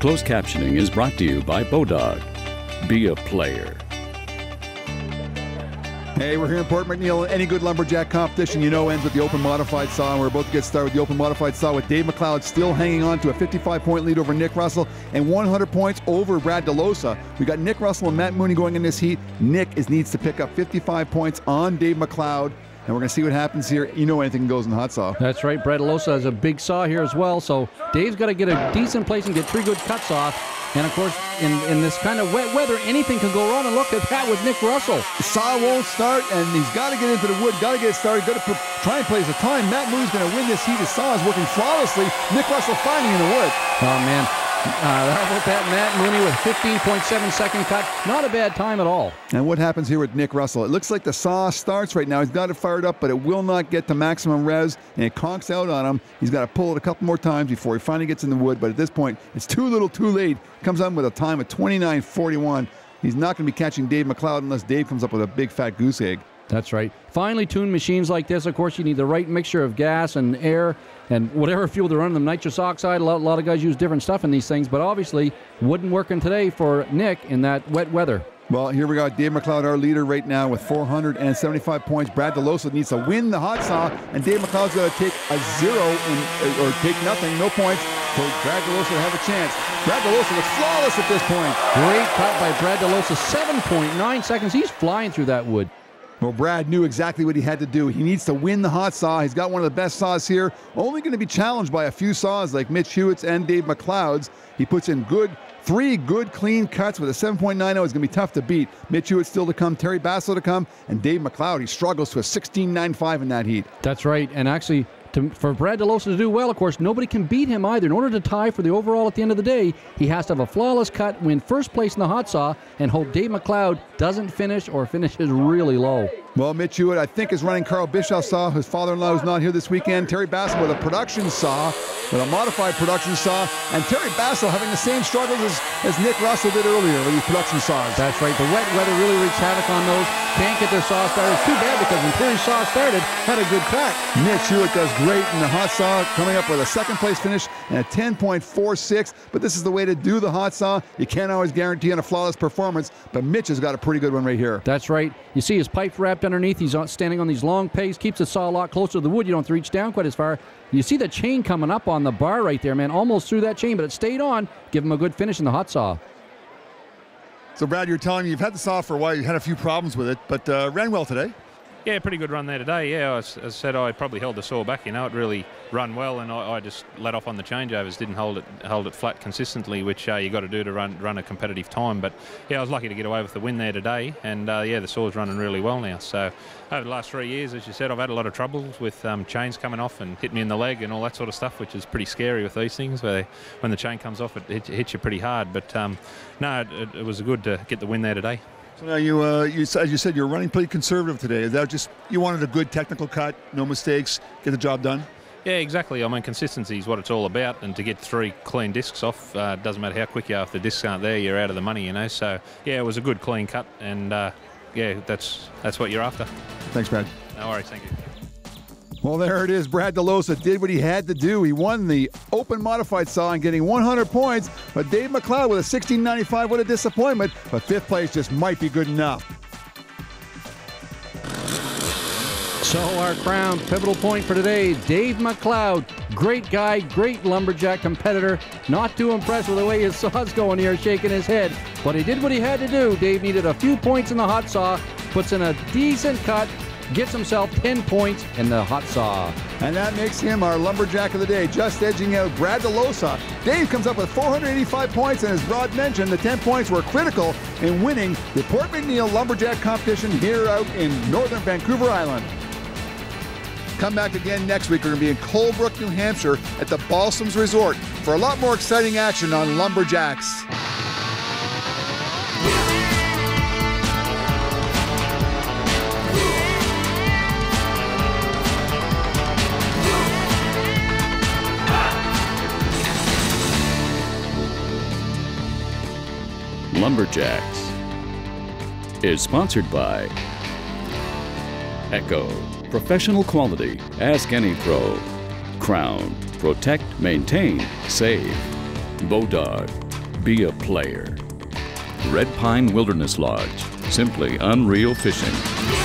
Closed captioning is brought to you by Bodog. Be a player. Hey, we're here in Port McNeill. Any good lumberjack competition, ends with the open modified saw. And we're about to get started with the open modified saw with Dave McLeod still hanging on to a 55-point lead over Nick Russell and 100 points over Brad DeLosa. We got Nick Russell and Matt Mooney going in this heat. Nick needs to pick up 55 points on Dave McLeod. And we're going to see what happens here. Anything goes in the hot saw. That's right. Brad DeLosa has a big saw here as well. So Dave's got to get a decent place and get 3 good cuts off. And, of course, in this kind of wet weather, anything can go wrong. And look at that with Nick Russell. The saw won't start, and he's got to get into the wood, got to get it started, got to try and play the time. Matt Mooney's going to win this heat. His saw is working flawlessly. Nick Russell finally in the wood. Oh, man. How about that? Matt Mooney with 15.7 second cut. Not a bad time at all. And what happens here with Nick Russell? It looks like the saw starts right now. He's got it fired up, but it will not get to maximum revs, and it conks out on him. He's got to pull it a couple more times before he finally gets in the wood, but at this point, it's too little too late. Comes out with a time of 29.41. He's not going to be catching Dave McLeod unless Dave comes up with a big fat goose egg. That's right. Finely tuned machines like this, of course, you need the right mixture of gas and air and whatever fuel they're running them, nitrous oxide. A lot of guys use different stuff in these things, but obviously wouldn't working today for Nick in that wet weather. Well, here we got Dave McLeod, our leader right now with 475 points. Brad DeLosa needs to win the hot saw, and Dave McLeod's got to take a 0 or take nothing, no points, for Brad DeLosa to have a chance. Brad DeLosa looks flawless at this point. Great cut by Brad DeLosa, 7.9 seconds. He's flying through that wood. Well, Brad knew exactly what he had to do. He needs to win the hot saw. He's got one of the best saws here. Only going to be challenged by a few saws like Mitch Hewitt's and Dave McLeod's. He puts in 3 good, clean cuts with a 7.90. It's going to be tough to beat. Mitch Hewitt still to come, Terry Basso to come, and Dave McLeod, he struggles to a 16.95 in that heat. That's right, and actually, for Brad DeLosa to do well, of course, nobody can beat him either. In order to tie for the overall at the end of the day, he has to have a flawless cut, win first place in the hot saw, and hope Dave McLeod doesn't finish or finishes really low. Well, Mitch Hewitt, I think, is running Carl Bischoff's saw. His father-in-law is not here this weekend. Terry Basso with a production saw, with a modified production saw, and Terry Basso having the same struggles as Nick Russell did earlier with these production saws. That's right. The wet weather really wreaks havoc on those. Can't get their saw started. Too bad, because when Terry's saw started, had a good cut. Mitch Hewitt does great in the hot saw, coming up with a second-place finish and a 10.46. But this is the way to do the hot saw. You can't always guarantee on a flawless performance, but Mitch has got a pretty good one right here. That's right. You see his pipe wrapped underneath. He's standing on these long pegs, keeps the saw a lot closer to the wood. You don't have to reach down quite as far. You see the chain coming up on the bar right there, man. Almost through that chain, but it stayed on. Give him a good finish in the hot saw. So, Brad, you're telling me you've had the saw for a while. You had a few problems with it, but ran well today. Yeah, pretty good run there today. Yeah, as I said, I probably held the saw back. It really run well, and I just let off on the changeovers. Didn't hold it flat consistently, which you got to do to run a competitive time. But yeah, I was lucky to get away with the win there today, and yeah, the saw's running really well now. So over the last 3 years, as you said, I've had a lot of troubles with chains coming off and hitting me in the leg and all that sort of stuff, which is pretty scary with these things. Where when the chain comes off, it hits you pretty hard. But no, it was good to get the win there today. So now you said you're running pretty conservative today. Is that just you wanted a good technical cut, no mistakes, get the job done? Yeah, exactly. I mean, consistency is what it's all about, and to get 3 clean discs off, doesn't matter how quick you are. If the discs aren't there, you're out of the money, So yeah, it was a good clean cut, and yeah, that's what you're after. Thanks, Brad. No worries, thank you. Well, there it is. Brad DeLosa did what he had to do. He won the open modified saw and getting 100 points. But Dave McLeod with a 16.95, what a disappointment. But 5th place just might be good enough. So our crown pivotal point for today, Dave McLeod. Great guy, great lumberjack competitor. Not too impressed with the way his saw's going here, shaking his head. But he did what he had to do. Dave needed a few points in the hot saw, puts in a decent cut, gets himself 10 points in the hot saw. And that makes him our lumberjack of the day, just edging out Brad DeLosa. Dave comes up with 485 points, and as Rod mentioned, the 10 points were critical in winning the Port McNeill Lumberjack competition here out in northern Vancouver Island. Come back again next week. We're going to be in Colebrook, New Hampshire at the Balsams Resort for a lot more exciting action on Lumberjacks. Lumberjacks is sponsored by Echo, professional quality, ask any pro. Crown, protect, maintain, save. Bodog, Be a player. Red Pine Wilderness Lodge. Simply unreal fishing.